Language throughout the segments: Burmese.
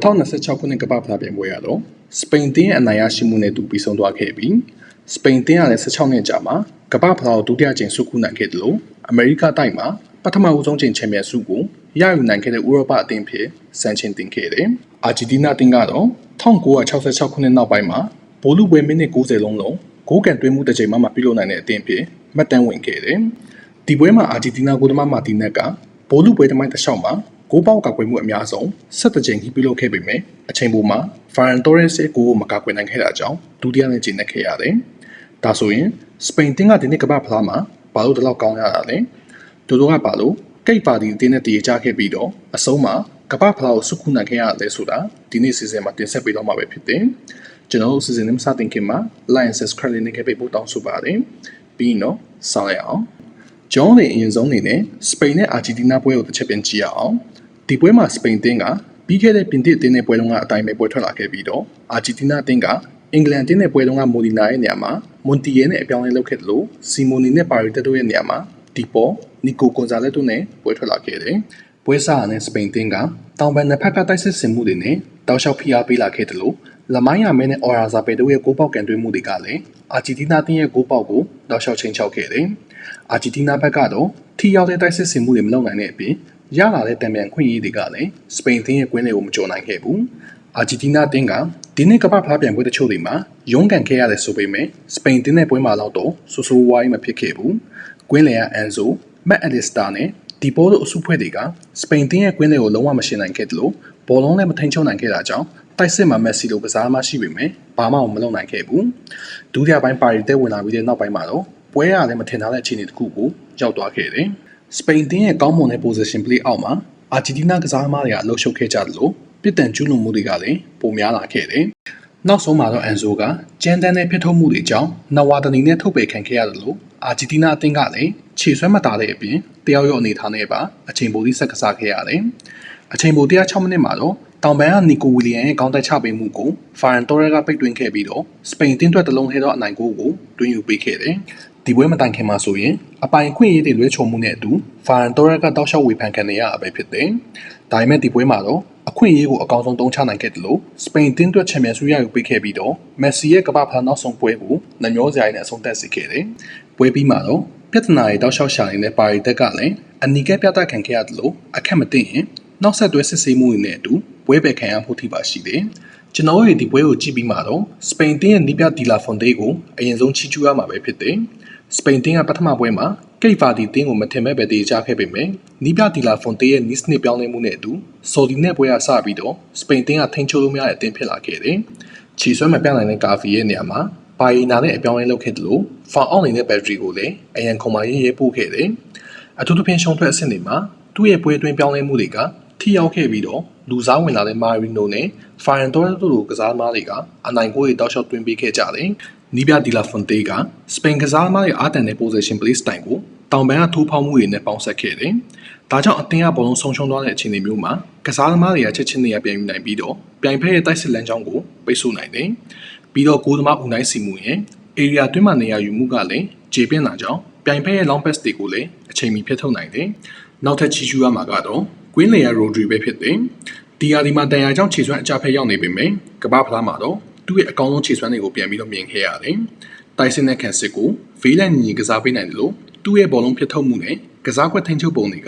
2026 ခုနှစ်ကမ္ဘာ့ဖလားပြိုင်ပွဲရတော့စပိန်တင်းရဲ့အနိုင်ရရှိမှုနဲ့တူပြီးဆုံးသွားခဲ့ပြီးစပိန်တင်းကလည်း16နှစ်ကြာမှာကမ္ဘာ့ဖလားကိုဒုတိယကြိမ်ဆုခုနိုင်ခဲ့တယ်လို့အမေရိကတိုက်မှာပထမဦးဆုံးကြိမ်ချန်ပီယံဆုကိုရယူနိုင်ခဲ့တဲ့ဥရောပအသင်းဖြစ်စံချိန်တင်ခဲ့တယ်။အာဂျီတီးနားအသင်းကတော့1966ခုနှစ်နောက်ပိုင်းမှာဗိုလ်လုပွဲမိနစ်90လုံးလုံးဂိုးကန်သွင်းမှုတစ်ချိန်မှမပြုလုပ်နိုင်တဲ့အသင်းဖြစ်မှတ်တမ်းဝင်ခဲ့တယ်။ဒီပွဲမှာအာဂျီတီးနားဂိုးသမားမာတီနက်ကဗိုလ်လုပွဲသမိုင်းတစ်လျှောက်မှာဂိုးပေါက်ကာကွယ်မှုအများဆုံး17ကြိမ်ပြုလုပ်ခဲ့ပေမဲ့အချိန်ပိုမှာဖာရန်တိုရက်စ်ရဲ့ဂိုးကိုမကာကွယ်နိုင်ခဲ့တာကြောင့်ဒုတိယနဲ့ကျင်းနေခဲ့ရတယ်။ဒါဆိုရင်စပိန်တင်းကဒီနေ့ကမ္ဘာ့ဖလားမှာဘာလို့ဒီလောက်ကောင်းရတာလဲ။တို့ကဘာလို့ကိတ်ပါတီအသင်းနဲ့တည်ကြခဲ့ပြီးတော့အဆုံးမှာကမ္ဘာ့ဖလားကိုဆုခုနိုင်ခဲ့ရတယ်ဆိုတာဒီနေ့စီစဉ်မှာတင်ဆက်ပေးတော့မှာပဲဖြစ်တယ်။ကျွန်တော်တို့စီစဉ်နေမစတင်ခင်မှာ like and subscribe လေးနဲ့ခဲ့ပေးဖို့တောင်းဆိုပါတယ်။ပြီးတော့ဆောင်ရအောင်။ကျွန်တော်တို့အရင်ဆုံးအနေနဲ့စပိန်နဲ့အာဂျီတီးနားပွဲကိုတစ်ချက်ပြန်ကြည့်ရအောင်။ဒီပွဲမှာစပိန်တင်းကပြီးခဲ့တဲ့ပြင်သစ်အသင်းနဲ့ပွဲလုံးကအတိုင်းပဲပွဲထွက်လာခဲ့ပြီးတော့အာဂျီတီးနားအသင်းကအင်္ဂလန်အသင်းနဲ့ပွဲလုံးကမိုဒီနာရဲ့နေရာမှာမွန်တီယဲနဲ့အပြောင်းအလဲလုပ်ခဲ့တယ်လို့စီမိုနီနဲ့ပါရီတက်တို့ရဲ့နေရာမှာဒီပေါ်နီကိုကွန်ဇာလက်တို့နဲ့ပွဲထွက်လာခဲ့တယ်။ပွဲစားနဲ့စပိန်တင်းကတောင်ပန်နှစ်ဖက်ကတိုက်စစ်ဆင်မှုတွေနဲ့တောက်လျှောက်ဖိအားပေးလာခဲ့တယ်လို့လမိုင်းယာမဲနဲ့အော်ရာဇာပေတို့ရဲ့ဂိုးပေါက်ကန်သွင်းမှုတွေကလည်းအာဂျီတီးနားအသင်းရဲ့ဂိုးပေါက်ကိုတောက်လျှောက်ချိန်ချောက်ခဲ့တယ်။အာဂျီတီးနားဘက်ကတော့ထိရောက်တဲ့တိုက်စစ်ဆင်မှုတွေမလုပ်နိုင်တဲ့အပြင်ရလာတဲ့တံပြန်ခွင့်ရည်တွေကလည်းစပိန်အသင်းရဲ့ကွင်းတွေကိုမကျော်နိုင်ခဲ့ဘူး။အာဂျီတီးနားအသင်းကဒီနေ့ကမ္ဘာ့ဖလားပြိုင်ပွဲတချို့တွေမှာရုန်းကန်ခဲ့ရတယ်ဆိုပေမဲ့စပိန်အသင်းရဲ့ပွဲမှာတော့ဆိုဆိုဝါးမဖြစ်ခဲ့ဘူး။ကွင်းလယ်ကအန်ဇိုမက်အလစ်စတာနဲ့ဒီပေါ်တို့အစုဖွဲ့တွေကစပိန်တင်းရဲ့ကွင်းတွေကိုလုံးဝမရှင်းနိုင်ခဲ့တယ်လို့ဘောလုံးလည်းမထိန်ချုပ်နိုင်ခဲ့တာကြောင့်တိုက်စစ်မှာမက်ဆီလိုကစားမရှိပေမဲ့ဘာမှမလုပ်နိုင်ခဲ့ဘူးဒုတိယပိုင်းပါရီတဲဝင်လာပြီးတဲ့နောက်ပိုင်းမှာတော့ပွဲရလည်းမထင်ထားတဲ့အခြေအနေတစ်ခုကိုရောက်သွားခဲ့တယ်စပိန်တင်းရဲ့ကောင်းမွန်တဲ့ position play အောက်မှာအာဂျီတီးနားကစားသမားတွေကအလှုပ်ရှုပ်ခဲ့ကြတယ်လို့ပြစ်ဒဏ်ကျူးလွန်မှုတွေကလည်းပိုများလာခဲ့တယ်နောက်ဆုံးမှာတော့အန်ဇိုကကြမ်းတမ်းတဲ့ဖြစ်ထုတ်မှုတွေကြောင့်နဝါဒနီနဲ့ထုတ်ပယ်ခံခဲ့ရတယ်လို့အာဂျီတီးနားအသင်းကလည်းခြေဆွဲမတာတဲ့အပြင်တယောက်ရောအနေထားနဲ့ပါအချိန်ပိုပြီးဆက်ကစားခဲ့ရတယ်။အချိန်ပို106မိနစ်မှာတော့တောင်ပန်ကနီကိုဝီလီယံရဲ့ကောင်းတိုက်ချပေးမှုကိုဖာရန်တိုရဲကပိတ်သွင်းခဲ့ပြီးတော့စပိန်အသင်းအတွက်တလုံးထဲတော့အနိုင်ဂိုးကိုတွင်းယူပေးခဲ့တယ်။ဒီပွဲမတိုင်ခင်မှာဆိုရင်အပိုင်ခွင့်ရေးတွေလွဲချော်မှုနဲ့အတူဖာရန်တိုရဲကတောက်လျှောက်ဝေဖန်ခံနေရတာပဲဖြစ်တယ်။ဒါပေမဲ့ဒီပွဲမှာတော့အခွင့်အရေးကိုအကောင်းဆုံးသုံးချနိုင်ခဲ့တယ်လို့စပိန်အသင်းအတွက်ချန်ပီယံဆုရယူပေးခဲ့ပြီးတော့မက်ဆီရဲ့ကမ္ဘာ့ဖလားနောက်ဆုံးပွဲကိုနှမျောစရာနဲ့အဆုံးသတ်စေခဲ့တယ်။ပွဲပြီးမှာတော့ပြဿနာတွေတောက်လျှောက်ရှာနေတဲ့ပါရီတက်ကလည်းအနီးကပ်ပြသခံခဲ့ရတယ်လို့အခက်မသိရင်နောက်ဆက်တွဲစစ်ဆေးမှုတွေနဲ့အတူပွဲပယ်ခံရဖို့ထိပါရှိတယ်။ကျွန်တော်တို့ဒီပွဲကိုကြည့်ပြီးမှတော့စပိန်တင်းရဲ့နီးပြဒီလာဖွန်တေးကိုအရင်ဆုံးချီးကျူးရမှာပဲဖြစ်တယ်။စပိန်တင်းကပထမပွဲမှာကိတ်ဖာဒီတင်းကိုမထင်မဲ့ပဲတေးကြခဲ့ပေမဲ့နီးပြဒီလာဖွန်တေးရဲ့နီးစနစ်ပြောင်းလဲမှုနဲ့အတူဆော်ဒီနဲ့ပွဲကစပြီးတော့စပိန်တင်းကထိန်းချုပ်လို့မရတဲ့အသင်းဖြစ်လာခဲ့တယ်။ချီဆွဲမပြနိုင်တဲ့ကာဖီရဲ့နေရာမှာပါရီနာနဲ့အပြောင်းအလဲလုပ်ခဲ့တယ်လို့ဖောင်အောက်နေတဲ့ဘက်ထရီကိုလည်းအရန်ခုံမရေးပို့ခဲ့တယ်။အထူးသဖြင့်ရှုံးထွက်အဆင့်တွေမှာသူ့ရဲ့ပွဲအတွင်းပြောင်းလဲမှုတွေကထိရောက်ခဲ့ပြီးတော့လူစားဝင်လာတဲ့မာရီနိုနဲ့ဖာရန်တိုရက်တို့လိုကစားသမားတွေကအနိုင်ဂိုးတွေတောက်လျှောက်သွင်းပေးခဲ့ကြတယ်။နီးပြဒီလာဖွန်တေးကစပိန်ကစားသမားတွေအားတန်တဲ့ position play style ကိုတောင်ပန်ကထိုးဖောက်မှုတွေနဲ့ပေါင်းစပ်ခဲ့တယ်။ဒါကြောင့်အသင်းကဘောလုံးဆုံးရှုံးသွားတဲ့အခြေအနေမျိုးမှာကစားသမားတွေကချက်ချင်းနေရပြန်ယူနိုင်ပြီးတော့ပြိုင်ဖက်ရဲ့တိုက်စစ်လမ်းကြောင်းကိုပိတ်ဆို့နိုင်တယ်။ပြီးတော့ဂိုးသမားဦးနိုင်စီမှုရဲ့ area တွင်းမှာနေရာယူမှုကလည်းခြေပြင်းလာကြောင်းပြိုင်ဖက်ရဲ့ long pass တွေကိုလည်းအချိန်မီဖျက်ထုတ်နိုင်တယ်။နောက်ထပ်ချီကျူးရမှာကတော့ကွင်းလေယာရိုဒရီပဲဖြစ်တယ်။ဒီယာဒီမှာတန်ရာကြောင့်ခြေစွမ်းအကြဖက်ရောက်နေပေမဲ့ကမ္ဘာ့ဖလားမှာတော့သူ့ရဲ့အကောင်းဆုံးခြေစွမ်းတွေကိုပြန်ပြီးတော့မြင်ခဲ့ရတယ်။တိုက်စစ်နဲ့ကန်စစ်ကိုဗေးလန်ညီကစားပေးနိုင်တယ်လို့သူ့ရဲ့ဘောလုံးဖျက်ထုတ်မှုနဲ့ကစားကွက်ထိန်းချုပ်ပုံတွေ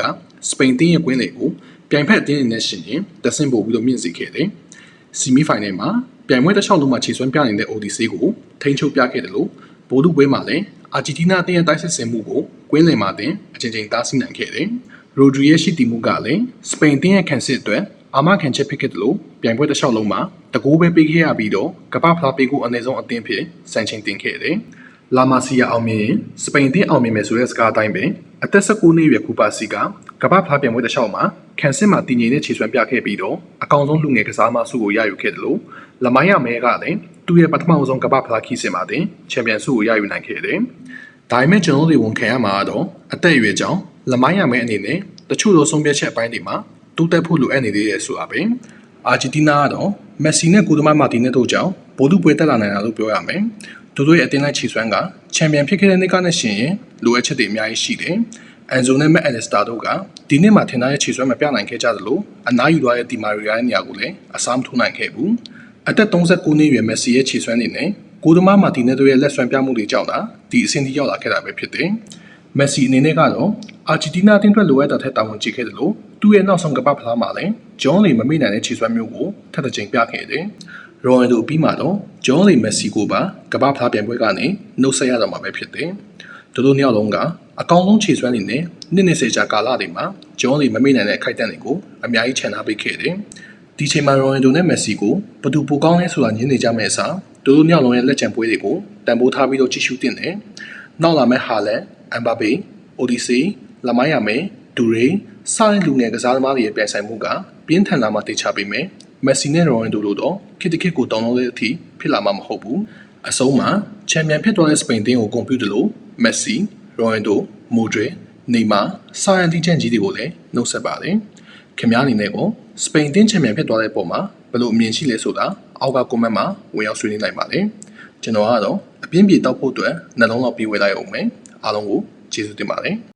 ကစပိန်တင်းရဲ့ကွင်းလေကိုပြိုင်ဖက်အသင်းတွေနဲ့ရှင်ရင်တဆင့်ပို့ပြီးတော့မြင့်စေခဲ့တယ်။ဆီမီဖိုင်နယ်မှာပြိုင်ပွဲတစ်လျှောက်လုံးမှာခြေစွမ်းပြနေတဲ့ ODC ကိုထိန်းချုပ်ပြခဲ့တယ်လို့ဗိုလ်လုပွဲမှာလည်းအာဂျီတီးနားအသင်းရဲ့တိုက်စစ်ဆင်မှုကိုကွင်းလယ်မှာတင်အချိန်ချင်းတားဆီးနိုင်ခဲ့တယ်။ရိုဒရီရဲ့ရှိတည်မှုကလည်းစပိန်အသင်းရဲ့ခံစစ်အတွက်အာမခံချက်ဖြစ်ခဲ့တယ်လို့ပြိုင်ပွဲတစ်လျှောက်လုံးမှာတကူပဲပေးခဲ့ရပြီးတော့ကမ္ဘာ့ဖလားပေးကိုအနည်းဆုံးအသင်းဖြစ်စံချိန်တင်ခဲ့တယ်။လာမာစီယာအောင်မြင်ရင်စပိန်အသင်းအောင်မြင်မယ်ဆိုတဲ့စကားအတိုင်းပဲအသက်19နှစ်အရွယ်ကူပါစီကကမ္ဘာ့ဖလားပြိုင်ပွဲတစ်လျှောက်မှာခံစစ်မှာတည်ငြိမ်တဲ့ခြေစွမ်းပြခဲ့ပြီးတော့အကောင်ဆုံးလူငယ်ကစားမဆုကိုရယူခဲ့တယ်လို့လမိုင်းယာမဲကလည်းသူ့ရဲ့ပထမဆုံးကမ္ဘာ့ဖလားခီးစဉ်မှာတင်ချန်ပီယံဆုကိုရယူနိုင်ခဲ့တယ်။ဒါပေမဲ့ကျွန်တော်တို့ဝန်ခံရမှာတော့အသက်အရွယ်ကြောင့်လမိုင်းယာမဲအနေနဲ့တချို့သောဆုံးဖြတ်ချက်အပိုင်းတွေမှာတိုးတက်ဖို့လိုအပ်နေသေးတယ်ဆိုတာပဲ။အာဂျီတီးနားကတော့မက်ဆီနဲ့ကိုသမားမာတီနဲ့တို့ကြောင့်ဗိုလ်လုပွဲတက်လာနိုင်တာလို့ပြောရမယ်။သူတို့ရဲ့အသင်းလိုက်ခြေစွမ်းကချန်ပီယံဖြစ်ခဲ့တဲ့နှစ်ကနဲ့ရှင်ရင်လိုအပ်ချက်တွေအများကြီးရှိတယ်။ အန်ဇိုနဲ့မက်အလစ္စတာတို့ကဒီနေ့မှထင်ထားတဲ့ခြေစွမ်းမပြနိုင်ခဲ့ကြသလိုအနားယူသွားတဲ့ဒီမာရီယာရဲ့နေရာကိုလည်းအစားမထိုးနိုင်ခဲ့ဘူးအသက်39နှစ်အရွယ်မက်ဆီရဲ့ခြေစွမ်းတွေနဲ့ကိုသမားမာတီနယ်တို့ရဲ့လက်စွမ်းပြမှုတွေကြောင့်သာဒီအဆင့်ထိရောက်လာခဲ့တာပဲဖြစ်တယ်မက်ဆီအနေနဲ့ကတော့အာဂျင်တီးနားအသင်းအတွက်လိုအပ်တာထက်တာဝန်ကြီးခဲ့တယ်လို့သူ့ရဲ့နောက်ဆုံးကမ္ဘာဖလားမှာလည်းဂျွန်လီမမေ့နိုင်တဲ့ခြေစွမ်းမျိုးကိုထပ်တစ်ကြိမ်ပြခဲ့တယ်ရိုအန်ဒိုအပြီးမှာတော့ဂျွန်လီမက်ဆီကိုပါကမ္ဘာဖလားပြိုင်ပွဲကနေနှုတ်ဆက်ရတော့မှာပဲဖြစ်တယ်သူတို့နှစ်ယောက်လုံးကအကောင်းဆုံးခြေစွမ်းတွေနဲ့နှစ်ကြာကာလတွေမှာဂျွန်လီမမေ့နိုင်တဲ့အခိုက်အတန့်တွေကိုအများကြီးချန်ထားပေးခဲ့တယ်ဒီချိန်မှာရိုအန်ဒိုနဲ့မက်ဆီကိုဘယ်သူပိုကောင်းလဲဆိုတာညင်းနေကြမယ့်အစားသူတို့နှစ်ယောက်လုံးရဲ့လက်ချံပွဲတွေကိုတန်ဖိုးထားပြီးတော့ကြည့်ရှုတင်တယ်နောက်လာမယ့်ဟာလန်အမ်ဘာပေအိုဒီစီလမိုင်းယာမဲဒူရေစတဲ့လူငယ်ကစားသမားတွေရဲ့ပြိုင်ဆိုင်မှုကပြင်းထန်လာမှတေချပေးမယ်မက်ဆီနဲ့ရိုအန်ဒိုတို့တော့ခေတ်တစ်ခေတ်ကိုတောင်းလို့တဲ့အထိဖြစ်လာမှာမဟုတ်ဘူးအဆုံးမှာချန်ပီယံဖြစ်သွားတဲ့စပိန်တင်းကိုဂုဏ်ပြုတယ်လို့မက်ဆီရိုအန်ဒိုမိုဒရစ်နေမာစာယန်တီချန်ကြီးတွေကိုလည်းနှုတ်ဆက်ပါတယ်ခင်ဗျားအနေနဲ့ကိုစပိန်တင်းချန်ပီယံဖြစ်သွားတဲ့ပုံမှာဘယ်လိုအမြင်ရှိလဲဆိုတာအောက်ကကွန်မန့်မှာဝင်ရောက်ဆွေးနွေးနိုင်ပါတယ်ကျွန်တော်ကတော့အပြင်းပြေတောက်ဖို့အတွက်နှလုံးလောက်ပြေးဝဲလိုက်အောင်မယ်အားလုံးကိုကျေးဇူးတင်ပါတယ်